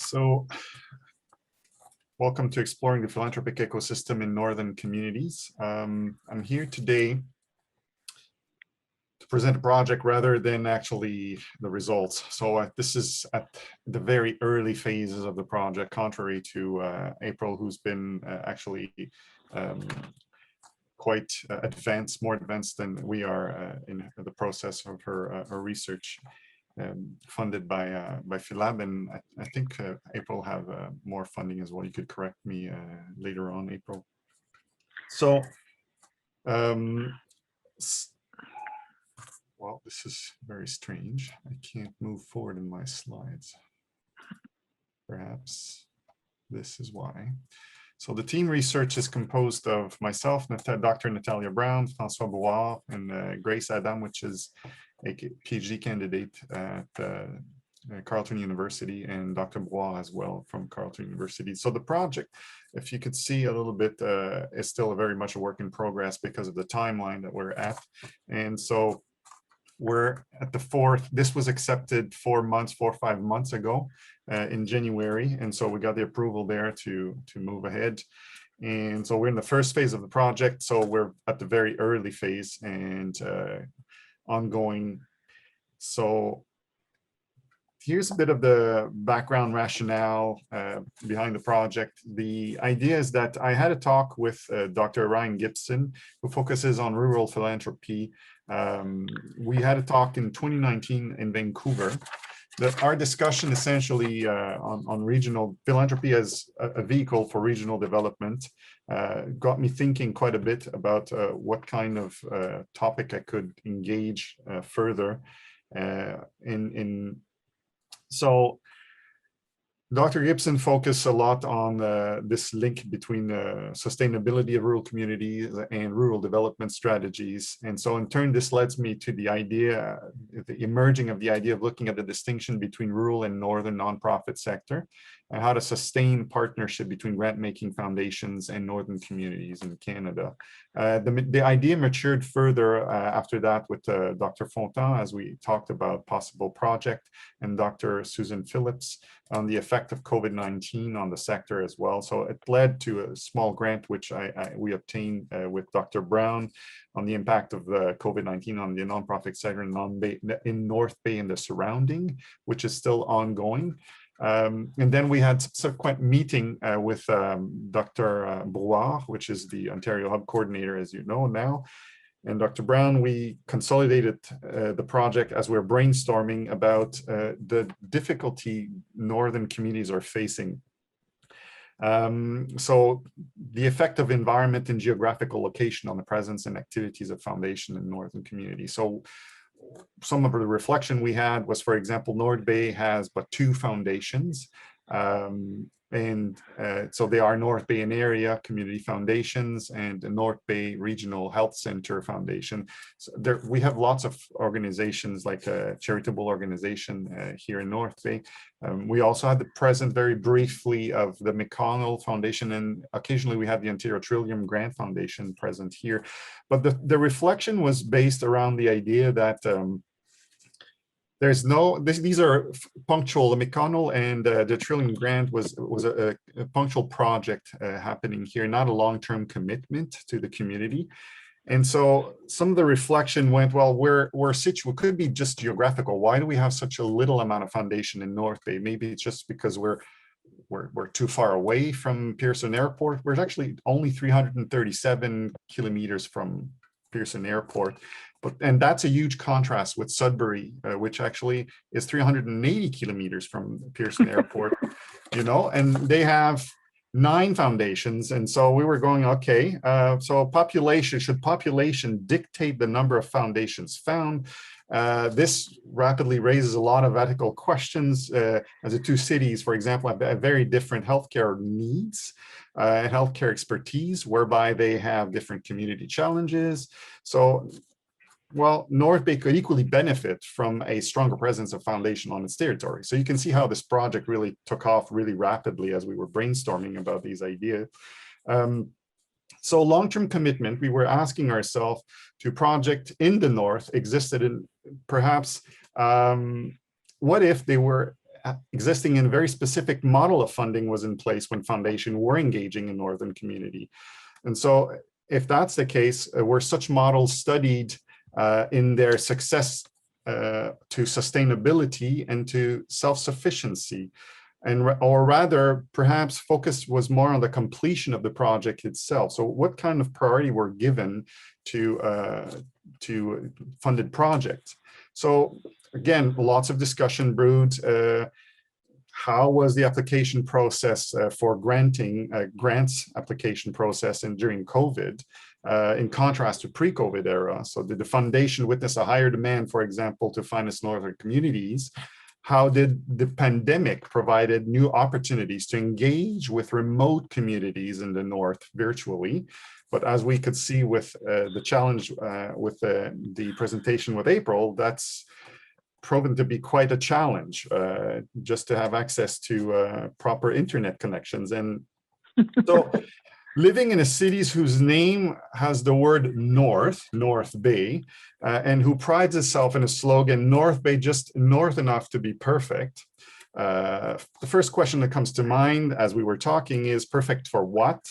So, welcome to Exploring the Philanthropic Ecosystem in Northern Communities. I'm here today to present a project rather than actually the results. So this is at the very early phases of the project, contrary to April, who's been actually quite advanced, more advanced than we are in the process of her research. Funded by PhiLab, and I think April have more funding as well. You could correct me later on, April. So, well, this is very strange. I can't move forward in my slides. Perhaps this is why. So the team research is composed of myself, Dr. Natalia Brown, François Bois, and Grace Adam, which is a PhD candidate at Carleton University, and Dr. Bois as well from Carleton University. So the project, if you could see a little bit, is still very much a work in progress because of the timeline that we're at. And so we're at the fourth. This was accepted 4 or 5 months ago in January. And so we got the approval there to move ahead. And so we're in the first phase of the project. So we're at the very early phase and ongoing. So here's a bit of the background rationale behind the project. The idea is that I had a talk with Dr. Ryan Gibson, who focuses on rural philanthropy. We had a talk in 2019 in Vancouver. Our discussion essentially on regional philanthropy as a vehicle for regional development got me thinking quite a bit about what kind of topic I could engage further So Dr. Gibson focused a lot on this link between sustainability of rural communities and rural development strategies. And so in turn, this leads me to the idea, the emerging of the idea of looking at the distinction between rural and northern nonprofit sector, and how to sustain partnership between grant-making foundations and northern communities in Canada. The idea matured further after that with Dr. Fontan, as we talked about possible project, and Dr. Susan Phillips on the effect of COVID-19 on the sector as well. So it led to a small grant, which we obtained with Dr. Brown on the impact of the COVID-19 on the nonprofit sector in North Bay and the surrounding, which is still ongoing. And then we had subsequent meeting with Dr. Bois, which is the Ontario Hub coordinator, as you know now, and Dr. Brown. We consolidated the project as we're brainstorming about the difficulty northern communities are facing. So the effect of environment and geographical location on the presence and activities of foundation in northern communities. So some of the reflection we had was, for example, North Bay has but 2 foundations. So they are North Bay and Area Community Foundations and the North Bay Regional Health Center Foundation. So we have lots of organizations like a charitable organization here in North Bay. We also had the present very briefly of the McConnell Foundation, and occasionally we have the Ontario Trillium Grant Foundation present here. But the reflection was based around the idea that these are punctual. The McConnell and the Trillium Grant was a punctual project happening here, not a long-term commitment to the community. And so some of the reflection went, well, we're situated, could be just geographical. Why do we have such a little amount of foundation in North Bay? Maybe it's just because we're too far away from Pearson Airport. We're actually only 337 kilometers from Pearson Airport. And that's a huge contrast with Sudbury, which actually is 380 kilometers from Pearson Airport, and they have 9 foundations. And so we were going, okay, so should population dictate the number of foundations found? This rapidly raises a lot of ethical questions, as the 2 cities, for example, have very different healthcare needs and healthcare expertise, whereby they have different community challenges. So, well, North Bay could equally benefit from a stronger presence of foundation on its territory. So you can see how this project really took off really rapidly as we were brainstorming about these ideas. So long-term commitment, we were asking ourselves to project in the North existed in perhaps, what if they were existing and very specific model of funding was in place when foundation were engaging in Northern community. And so if that's the case, were such models studied in their success to sustainability and to self-sufficiency? Or rather, perhaps focus was more on the completion of the project itself. So what kind of priority were given to funded projects? So again, lots of discussion brewed. How was the application process for granting grants application process and during COVID in contrast to pre-COVID era? So did the foundation witness a higher demand, for example, to finance Northern communities? How did the pandemic provided new opportunities to engage with remote communities in the North virtually? But as we could see with the challenge with the presentation with April, that's proven to be quite a challenge just to have access to proper internet connections. And so living in a city whose name has the word North, North Bay, and who prides itself in a slogan, North Bay, just north enough to be perfect. The first question that comes to mind as we were talking is perfect for what?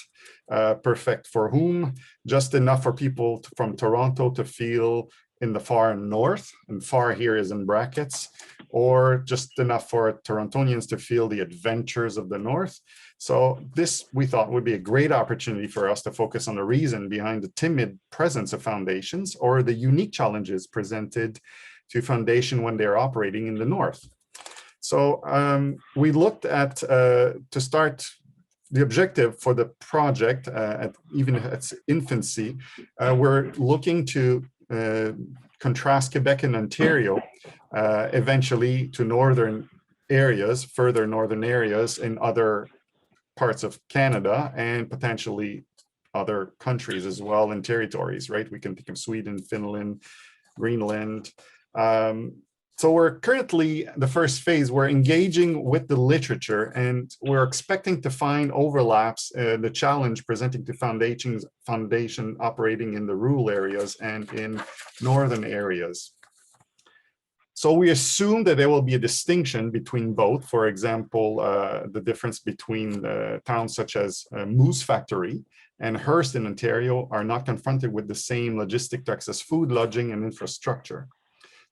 Perfect for whom? Just enough for people from Toronto to feel in the far north, and far here is in brackets, or just enough for Torontonians to feel the adventures of the North. So this, we thought, would be a great opportunity for us to focus on the reason behind the timid presence of foundations or the unique challenges presented to foundation when they're operating in the North. So we looked at, to start, the objective for the project, even at its infancy, we're looking to contrast Quebec and Ontario eventually to northern areas, further northern areas in other parts of Canada and potentially other countries as well and territories, right? We can think of Sweden, Finland, Greenland. So we're currently, the first phase, we're engaging with the literature and we're expecting to find overlaps, the challenge presenting to foundation operating in the rural areas and in northern areas. So we assume that there will be a distinction between both. For example, the difference between towns such as Moose Factory and Hearst in Ontario are not confronted with the same logistic to access food, lodging, and infrastructure.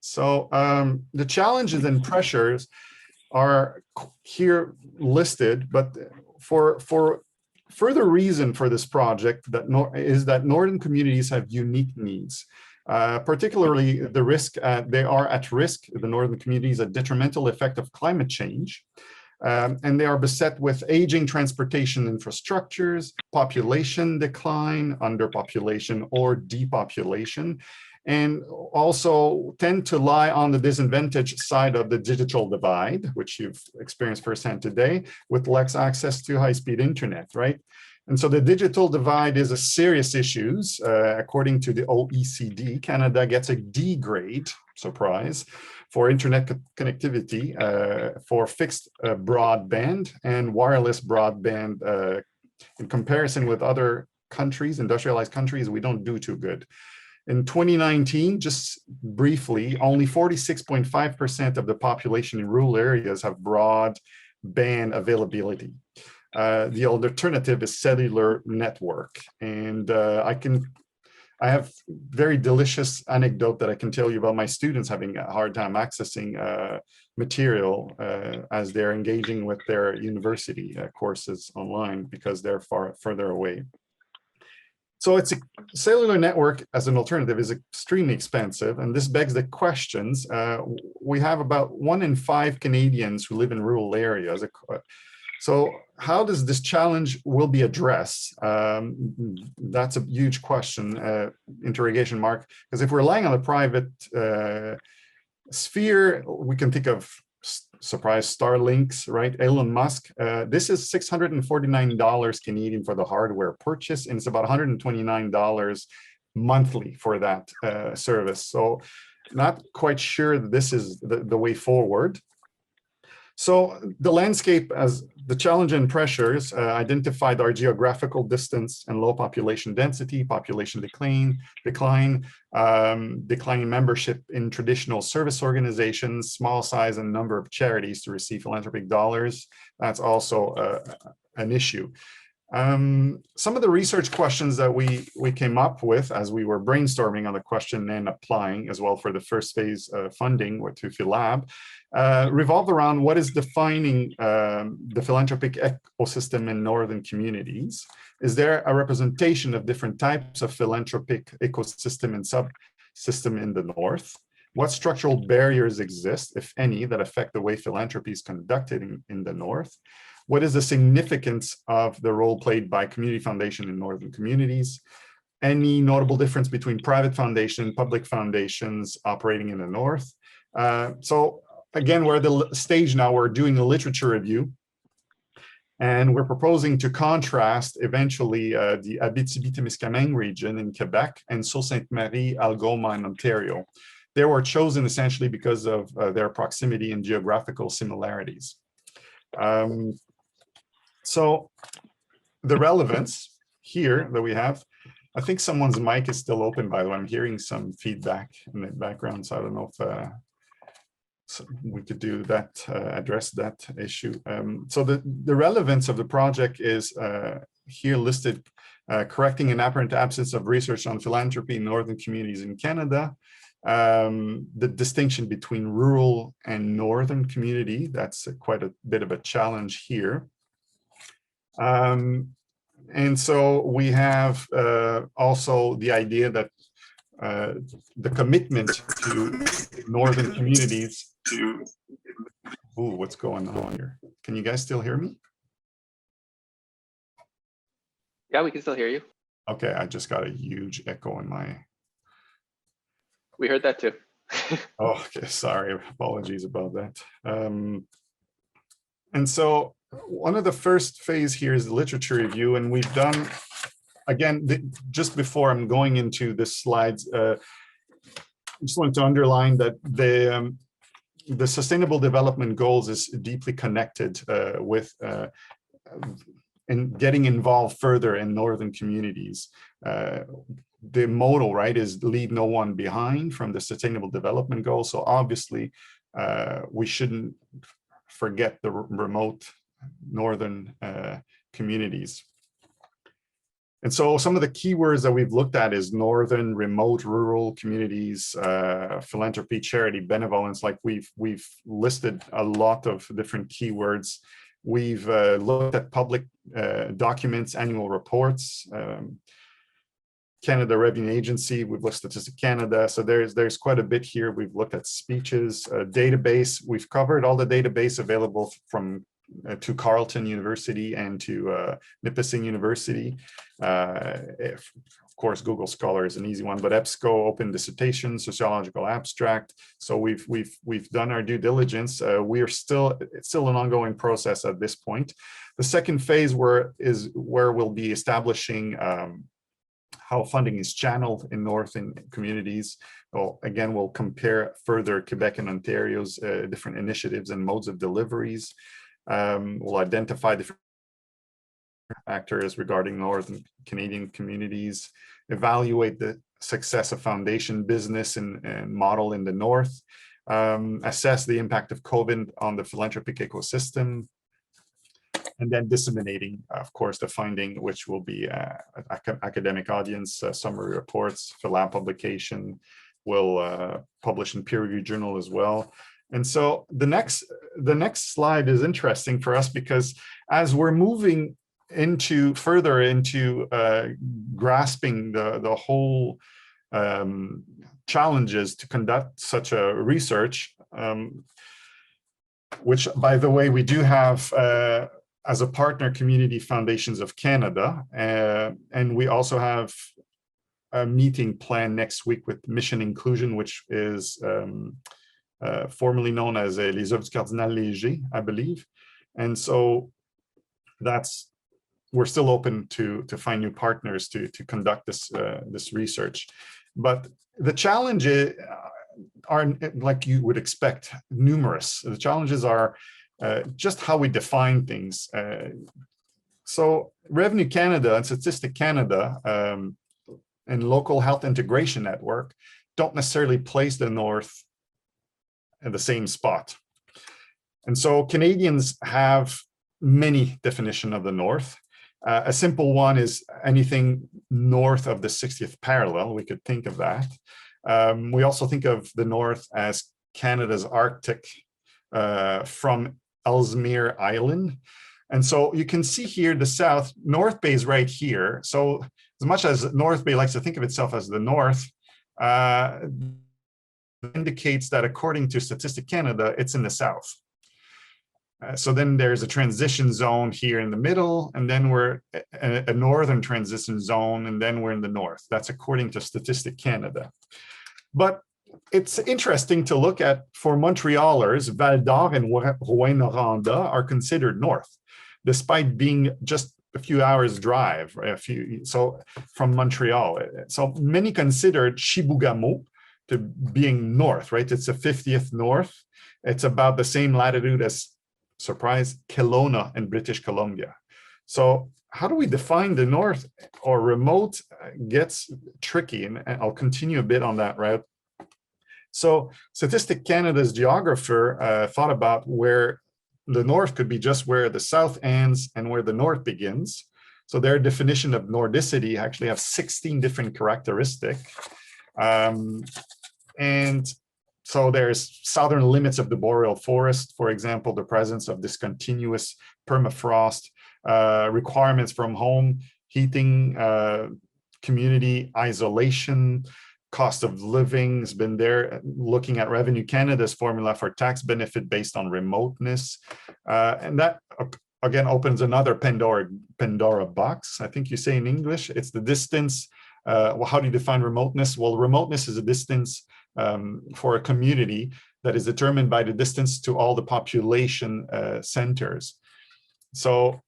So the challenges and pressures are here listed, but for further reason for this project is that northern communities have unique needs. Particularly the risk, they are at risk, the northern communities, a detrimental effect of climate change. And they are beset with aging transportation infrastructures, population decline, underpopulation, or depopulation, and also tend to lie on the disadvantaged side of the digital divide, which you've experienced firsthand today, with less access to high-speed internet, right? And so the digital divide is a serious issue. According to the OECD, Canada gets a D grade, surprise, for internet connectivity for fixed broadband and wireless broadband. In comparison with other countries, industrialized countries, we don't do too good. In 2019, just briefly, only 46.5% of the population in rural areas have broadband availability. The alternative is cellular network. And I have very delicious anecdote that I can tell you about my students having a hard time accessing material as they're engaging with their university courses online because they're further away. So it's a cellular network as an alternative is extremely expensive. And this begs the questions. We have about 1 in 5 Canadians who live in rural areas. So how does this challenge will be addressed? That's a huge question, interrogation mark, because if we're relying on the private sphere, we can think of, surprise, Starlinks, right? Elon Musk. This is $649 Canadian for the hardware purchase, and it's about $129 monthly for that service. So not quite sure that this is the way forward. So the landscape, as the challenge and pressures identified our geographical distance and low population density, population declining membership in traditional service organizations, small size and number of charities to receive philanthropic dollars. That's also an issue. Some of the research questions that we came up with as we were brainstorming on the question and applying as well for the first phase funding to PhiLab revolved around what is defining the philanthropic ecosystem in northern communities. Is there a representation of different types of philanthropic ecosystem and subsystem in the north? What structural barriers exist, if any, that affect the way philanthropy is conducted in the north? What is the significance of the role played by community foundation in northern communities? Any notable difference between private foundation and public foundations operating in the north? So again, we're at the stage now, we're doing a literature review, and we're proposing to contrast eventually the Abitibi-Témiscamingue region in Quebec and Sault-Ste-Marie, Algoma in Ontario. They were chosen essentially because of their proximity and geographical similarities. So the relevance here that we have, I think someone's mic is still open, by the way. I'm hearing some feedback in the background, so I don't know if so we could do that, address that issue. So the relevance of the project is here listed, correcting an apparent absence of research on philanthropy in northern communities in Canada. The distinction between rural and northern community, that's quite a bit of a challenge here. And so we have also the idea that the commitment to northern communities to, ooh, what's going on here? Can you guys still hear me? Yeah, we can still hear you. Okay, I just got a huge echo in my... We heard that too. Oh, okay, sorry, apologies about that. And so one of the first phase here is the literature review, and we've done, again, just before I'm going into the slides, I just wanted to underline that the Sustainable Development Goals is deeply connected with in getting involved further in northern communities. The motto, right, is leave no one behind from the Sustainable Development Goals. So obviously, we shouldn't forget the remote northern communities. And so some of the keywords that we've looked at is northern, remote, rural communities, philanthropy, charity, benevolence. Like we've listed a lot of different keywords. We've looked at public documents, annual reports, Canada Revenue Agency, we've looked at Statistic Canada. So there's quite a bit here. We've looked at speeches, database. We've covered all the database available from to Carleton University and to Nipissing University. Of course, Google Scholar is an easy one, but EBSCO, Open Dissertation, Sociological Abstract. So we've done our due diligence. It's still an ongoing process at this point. The second phase where we'll be establishing how funding is channeled in northern communities. Well, again, we'll compare further Quebec and Ontario's different initiatives and modes of deliveries. We'll identify different factors regarding northern Canadian communities, evaluate the success of foundation business and model in the north, assess the impact of COVID on the philanthropic ecosystem, and then disseminating, of course, the finding, which will be academic audience, summary reports, PhiLab publication, will publish in peer-reviewed journal as well. And so the next slide is interesting for us because as we're moving further into grasping the whole challenges to conduct such a research, which, by the way, we do have as a partner Community Foundations of Canada, and we also have a meeting planned next week with Mission Inclusion, which is formerly known as Les Œuvres du Cardinal Léger, I believe. And so we're still open to find new partners to conduct this research. But the challenges are, like you would expect, numerous. The challenges are just how we define things. So Revenue Canada and Statistic Canada and Local Health Integration Network don't necessarily place the North in the same spot. And so Canadians have many definitions of the North. A simple one is anything north of the 60th parallel. We could think of that. We also think of the North as Canada's Arctic from Ellesmere Island. And so you can see here the South, North Bay is right here. So as much as North Bay likes to think of itself as the North, indicates that according to Statistic Canada, it's in the South. So then there's a transition zone here in the middle, and then we're a northern transition zone, and then we're in the north. That's according to Statistic Canada. But it's interesting to look at, for Montrealers, Val d'Or and Rouyn-Noranda are considered north, despite being just a few hours drive, from Montreal. So many considered Chibougamau to being north, right? It's the 50th north. It's about the same latitude as, surprise, Kelowna in British Columbia. So how do we define the north or remote gets tricky, and I'll continue a bit on that route. So Statistic Canada's geographer thought about where the north could be just where the south ends and where the north begins. So their definition of nordicity actually have 16 different characteristics. And so there's southern limits of the boreal forest, for example, the presence of discontinuous permafrost, requirements from home, heating, community isolation, cost of living has been there, looking at Revenue Canada's formula for tax benefit based on remoteness. And that, again, opens another Pandora box, I think you say in English. It's the distance. Well, how do you define remoteness? Well, remoteness is a distance for a community that is determined by the distance to all the population centers. So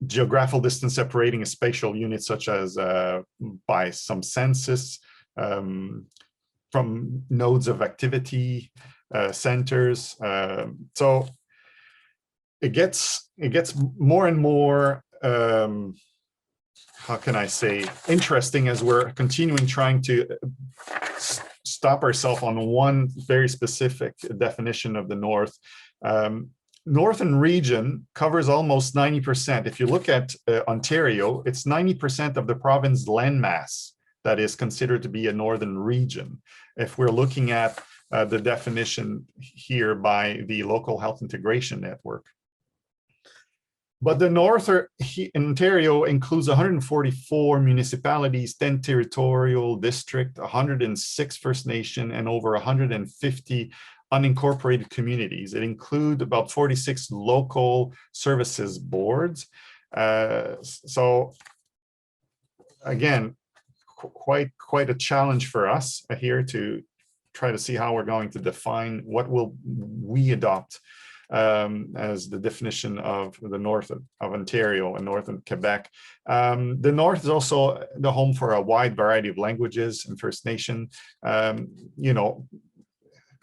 geographical distance separating a spatial unit such as by some census, from nodes of activity, centers. So it gets more and more, how can I say, interesting as we're continuing trying to stop ourselves on one very specific definition of the North. Northern region covers almost 90%. If you look at Ontario, it's 90% of the province landmass that is considered to be a northern region. If we're looking at the definition here by the Local Health Integration Network. But the North in Ontario includes 144 municipalities, 10 territorial districts, 106 First Nation, and over 150 unincorporated communities. It includes about 46 local services boards. So again, quite a challenge for us here to try to see how we're going to define what will we adopt as the definition of the north of Ontario and northern Quebec. The North is also the home for a wide variety of languages and First Nation. You know,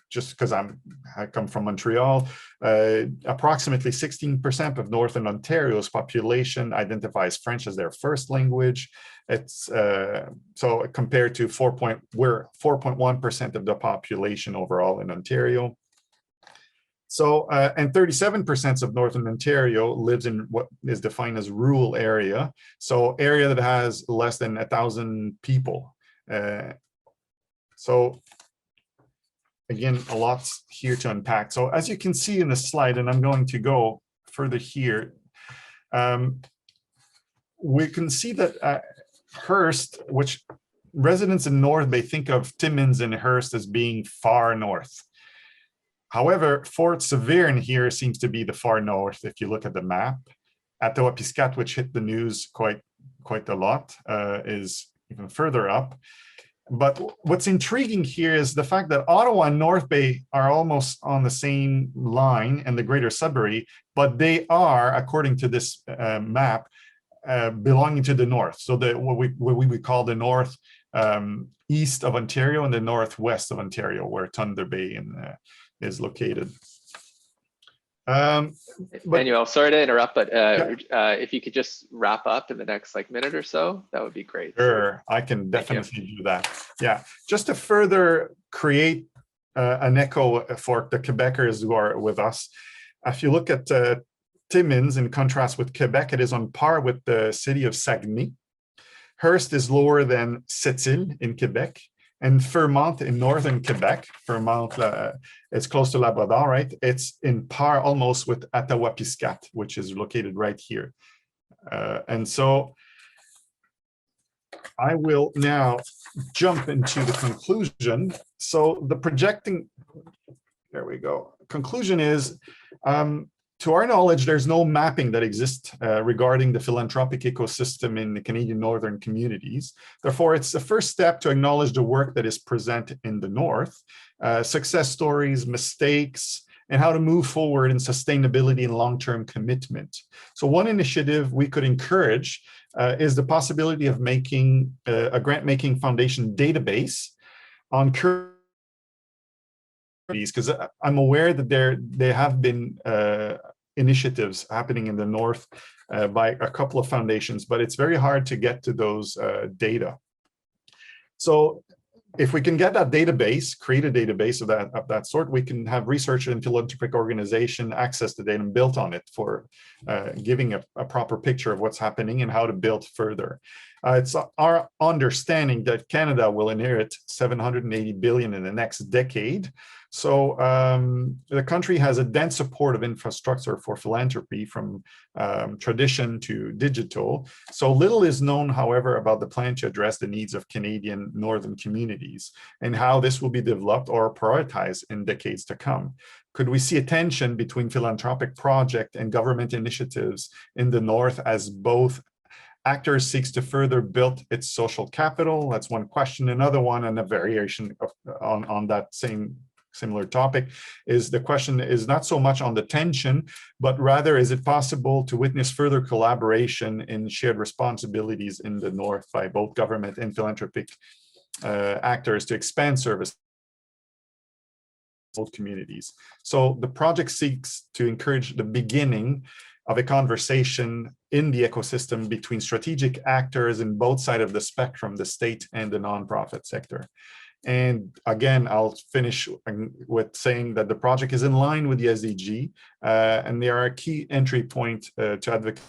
just because I come from Montreal, approximately 16% of Northern Ontario's population identifies French as their first language. It's so compared to 4.1% of the population overall in Ontario. So, and 37% of Northern Ontario lives in what is defined as rural area. So area that has less than 1,000 people. So again, a lot here to unpack. So as you can see in the slide, and I'm going to go further here, we can see that Hearst, which residents in North Bay think of Timmins and Hearst as being far north. However, Fort Severn here seems to be the far north if you look at the map. Attawapiskat, which hit the news quite a lot, is even further up. But what's intriguing here is the fact that Ottawa and North Bay are almost on the same line and the Greater Sudbury, but they are, according to this map, belonging to the north. So what we would call the north east of Ontario and the northwest of Ontario, where Thunder Bay is located. But Manuel, sorry to interrupt, but yeah, if you could just wrap up in the next minute or so, that would be great. sure, I can Thank you. definitely do that. Yeah, just to further create an echo for the Quebecers who are with us. If you look at Timmins, in contrast with Quebec, it is on par with the city of Saguenay. Hearst is lower than Sept-Îles in Quebec, and Fermont in northern Quebec. Fermont, it's close to Labrador, right? It's in par almost with Attawapiskat, which is located right here. And so I will now jump into the conclusion. So the projecting, there we go. Conclusion is, to our knowledge, there's no mapping that exists regarding the philanthropic ecosystem in the Canadian northern communities. Therefore, it's the first step to acknowledge the work that is present in the north, success stories, mistakes, and how to move forward in sustainability and long-term commitment. So one initiative we could encourage is the possibility of making a grant-making foundation database on current, because I'm aware that there have been initiatives happening in the north by a couple of foundations, but it's very hard to get to those data. So if we can get that database, create a database of that sort, we can have research and philanthropic organization access the data and build on it for giving a proper picture of what's happening and how to build further. It's our understanding that Canada will inherit 780 billion in the next decade. So the country has a dense support of infrastructure for philanthropy, from tradition to digital. So little is known, however, about the plan to address the needs of Canadian northern communities and how this will be developed or prioritized in decades to come. Could we see a tension between philanthropic project and government initiatives in the north as both actors seeks to further build its social capital? That's one question. Another one, and a variation of, on that similar topic, is the question is not so much on the tension, but rather, is it possible to witness further collaboration in shared responsibilities in the north by both government and philanthropic actors to expand service to communities? So the project seeks to encourage the beginning of a conversation in the ecosystem between strategic actors in both sides of the spectrum, the state and the nonprofit sector. And again, I'll finish with saying that the project is in line with the SDG, and they are a key entry point to advocate